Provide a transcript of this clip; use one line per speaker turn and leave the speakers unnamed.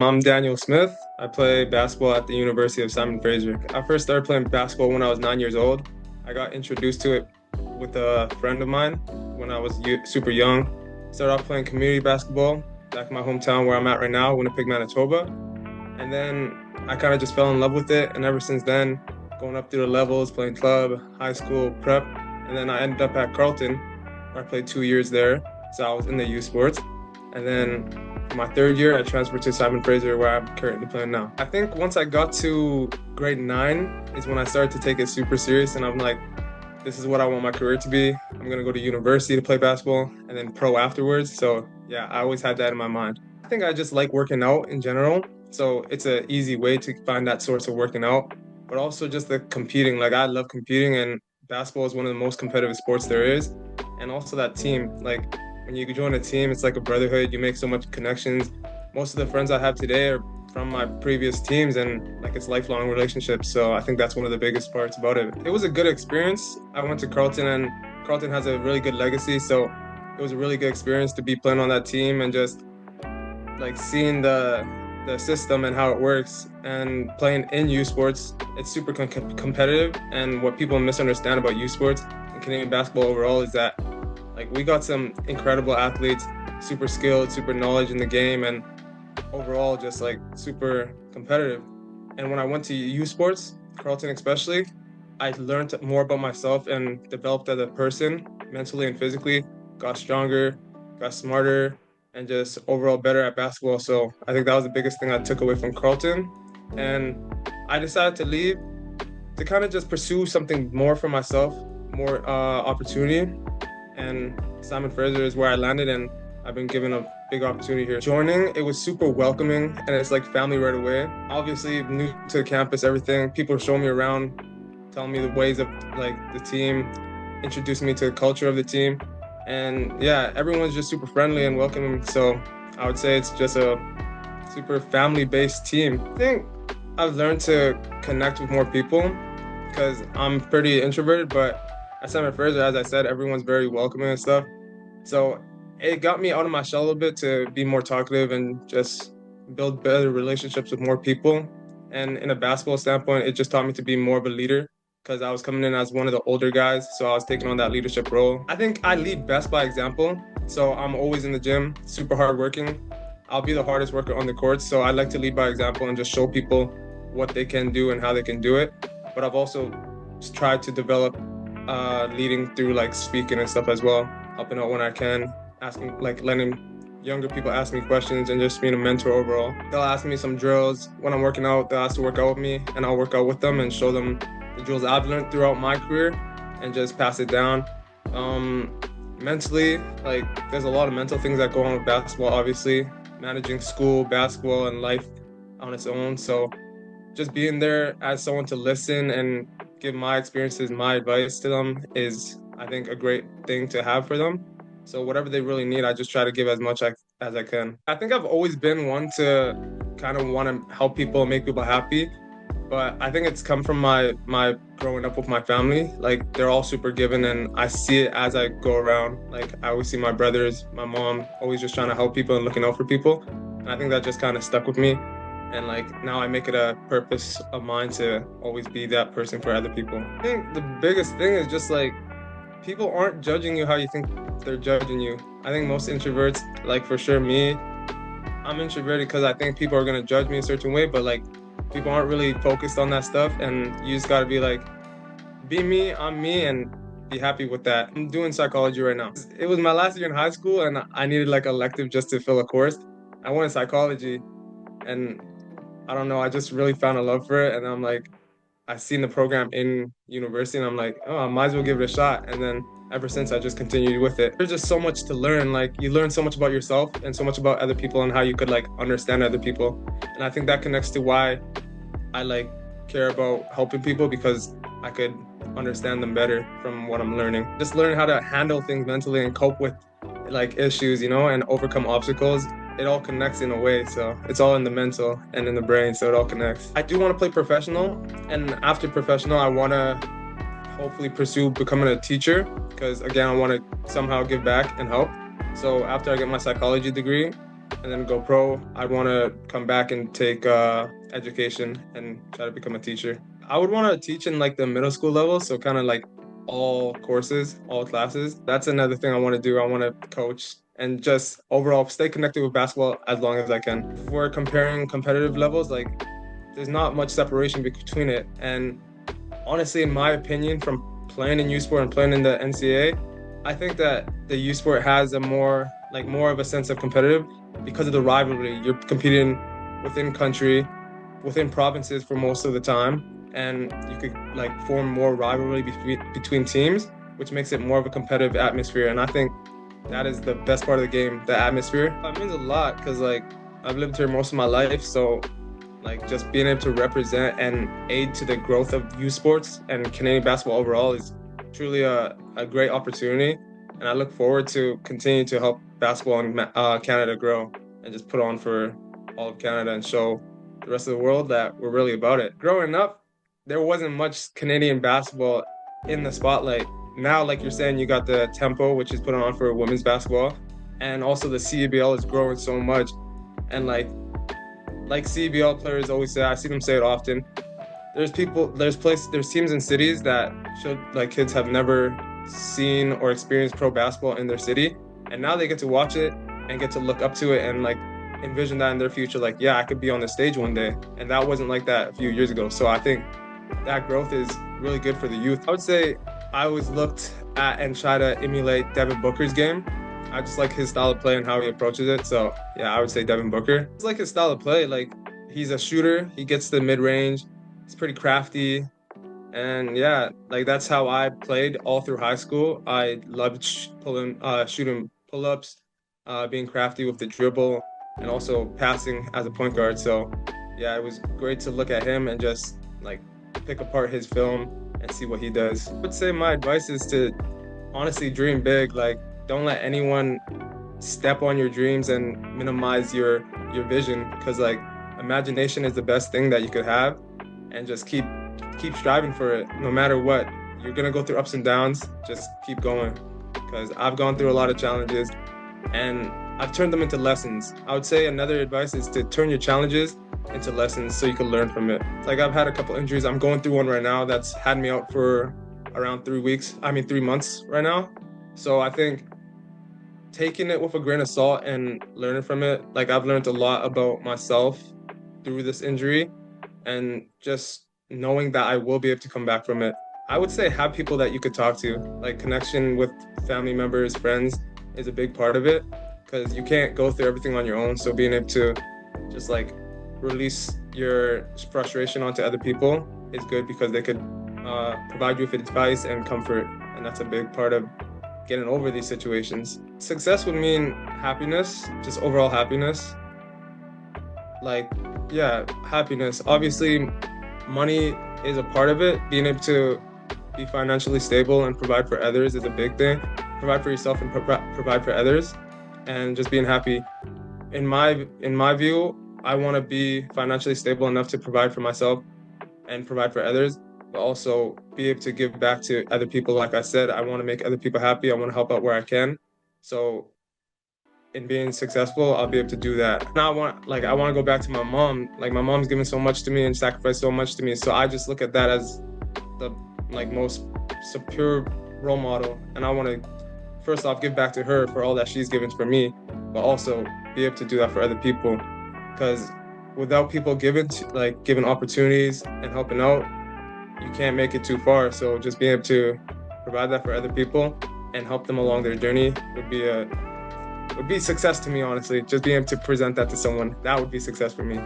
I'm Daniel Smith. I play basketball at the University of Simon Fraser. I first started playing basketball when I was 9 years old. I got introduced to it with a friend of mine when I was super young. Started off playing community basketball back in my hometown where I'm at right now, Winnipeg, Manitoba. And then I kind of just fell in love with it. And ever since then, going up through the levels, playing club, high school, prep. And then I ended up at Carleton, where I played 2 years there. So I was in the youth sports. And then for my third year, I transferred to Simon Fraser, where I'm currently playing now. I think once I got to grade 9 is when I started to take it super serious. And I'm like, this is what I want my career to be. I'm going to go to university to play basketball and then pro afterwards. So yeah, I always had that in my mind. I think I just like working out in general. So it's an easy way to find that source of working out, but also just the competing. Like I love competing, and basketball is one of the most competitive sports there is. And also that team, like when you join a team, it's like a brotherhood. You make so much connections. Most of the friends I have today are from my previous teams, and like it's lifelong relationships. So I think that's one of the biggest parts about it. It was a good experience. I went to Carleton, and Carleton has a really good legacy. So it was a really good experience to be playing on that team and just like seeing the system and how it works, and playing in youth sports. It's super competitive, and what people misunderstand about youth sports and Canadian basketball overall is that like we got some incredible athletes, super skilled, super knowledge in the game, and overall just like super competitive. And when I went to youth sports, Carleton especially, I learned more about myself and developed as a person, mentally and physically, got stronger, got smarter, and just overall better at basketball. So I think that was the biggest thing I took away from Carleton. And I decided to leave to kind of just pursue something more for myself, more opportunity. And Simon Fraser is where I landed, and I've been given a big opportunity here. Joining, it was super welcoming, and it's like family right away. Obviously, new to the campus, everything. People are showing me around, telling me the ways of like the team, introducing me to the culture of the team. And yeah, everyone's just super friendly and welcoming. So I would say it's just a super family-based team. I think I've learned to connect with more people because I'm pretty introverted, but at Simon Fraser, as I said, everyone's very welcoming and stuff. So it got me out of my shell a little bit to be more talkative and just build better relationships with more people. And in a basketball standpoint, it just taught me to be more of a leader because I was coming in as one of the older guys, so I was taking on that leadership role. I think I lead best by example, so I'm always in the gym, super hardworking. I'll be the hardest worker on the court, so I like to lead by example and just show people what they can do and how they can do it. But I've also tried to develop leading through like speaking and stuff as well, helping out when I can, asking, like letting younger people ask me questions and just being a mentor overall. They'll ask me some drills when I'm working out. They'll ask to work out with me, and I'll work out with them and show them the drills I've learned throughout my career and just pass it down. Mentally, like there's a lot of mental things that go on with basketball, obviously, managing school, basketball, and life on its own. So just being there as someone to listen and give my experiences, my advice to them is, I think, a great thing to have for them. So whatever they really need, I just try to give as much as I can. I think I've always been one to kind of want to help people and make people happy. But I think it's come from my growing up with my family. Like they're all super giving, and I see it as I go around. Like I always see my brothers, my mom, always just trying to help people and looking out for people. And I think that just kind of stuck with me. And like now I make it a purpose of mine to always be that person for other people. I think the biggest thing is just like people aren't judging you how you think they're judging you. I think most introverts, like for sure me, I'm introverted because I think people are gonna judge me a certain way, but like people aren't really focused on that stuff, and you just gotta be like, be me, I'm me, and be happy with that. I'm doing psychology right now. It was my last year in high school, and I needed like an elective just to fill a course. I wanted psychology, and I don't know, I just really found a love for it, and I'm like, I seen the program in university, and I'm like, oh, I might as well give it a shot. And then ever since, I just continued with it. There's just so much to learn. Like you learn so much about yourself and so much about other people and how you could like understand other people. And I think that connects to why I like care about helping people, because I could understand them better from what I'm learning. Just learning how to handle things mentally and cope with like issues, and overcome obstacles. It all connects in a way, so it's all in the mental and in the brain, so it all connects. I do want to play professional, and after professional, I want to hopefully pursue becoming a teacher, because again, I want to somehow give back and help. So after I get my psychology degree, and then go pro, I'd want to come back and take education and try to become a teacher. I would want to teach in like the middle school level, so kind of like all courses, all classes. That's another thing I want to do. I want to coach and just overall stay connected with basketball as long as I can. If we're comparing competitive levels, like there's not much separation between it. And honestly, in my opinion, from playing in U Sport and playing in the NCAA, I think that the U Sport has a more of a sense of competitive because of the rivalry. You're competing within country, within provinces for most of the time, and you could like form more rivalry between teams, which makes it more of a competitive atmosphere. And I think that is the best part of the game, the atmosphere. It means a lot because like I've lived here most of my life, so like just being able to represent and aid to the growth of youth sports and Canadian basketball overall is truly a great opportunity. And I look forward to continuing to help basketball in Canada grow and just put on for all of Canada and show the rest of the world that we're really about it. Growing up, there wasn't much Canadian basketball in the spotlight. Now, like you're saying, you got the Tempo, which is put on for women's basketball, and also the CBL is growing so much. And like CBL players always say, I see them say it often. There's teams and cities that should like kids have never seen or experienced pro basketball in their city, and now they get to watch it and get to look up to it and like envision that in their future. Like, yeah, I could be on the stage one day, and that wasn't like that a few years ago. So I think that growth is really good for the youth. I would say I always looked at and try to emulate Devin Booker's game. I just like his style of play and how he approaches it. So yeah, I would say Devin Booker. It's like his style of play. Like he's a shooter. He gets the mid-range. He's pretty crafty. And yeah, like that's how I played all through high school. I loved shooting pull-ups, being crafty with the dribble, and also passing as a point guard. So yeah, it was great to look at him and just like pick apart his film and see what he does. I would say my advice is to honestly dream big. Like don't let anyone step on your dreams and minimize your vision, because like imagination is the best thing that you could have, and just keep striving for it no matter what. You're gonna go through ups and downs. Just keep going, because I've gone through a lot of challenges and I've turned them into lessons. I would say another advice is to turn your challenges into lessons so you can learn from it. It's like I've had a couple injuries. I'm going through one right now that's had me out for around 3 months right now. So I think taking it with a grain of salt and learning from it, like I've learned a lot about myself through this injury, and just knowing that I will be able to come back from it. I would say have people that you could talk to, like connection with family members, friends is a big part of it, because you can't go through everything on your own. So being able to just like release your frustration onto other people is good, because they could provide you with advice and comfort, and that's a big part of getting over these situations. Success would mean happiness, just overall happiness. Like, yeah, happiness. Obviously, money is a part of it. Being able to be financially stable and provide for others is a big thing. Provide for yourself and provide for others, and just being happy. In my view, I want to be financially stable enough to provide for myself and provide for others, but also be able to give back to other people. Like I said, I want to make other people happy. I want to help out where I can. So in being successful, I'll be able to do that. Now I want to go back to my mom. Like my mom's given so much to me and sacrificed so much to me. So I just look at that as the like most superior role model. And I want to first off give back to her for all that she's given for me, but also be able to do that for other people. Because without people giving opportunities and helping out, you can't make it too far. So just being able to provide that for other people and help them along their journey would be success to me, honestly. Just being able to present that to someone, that would be success for me.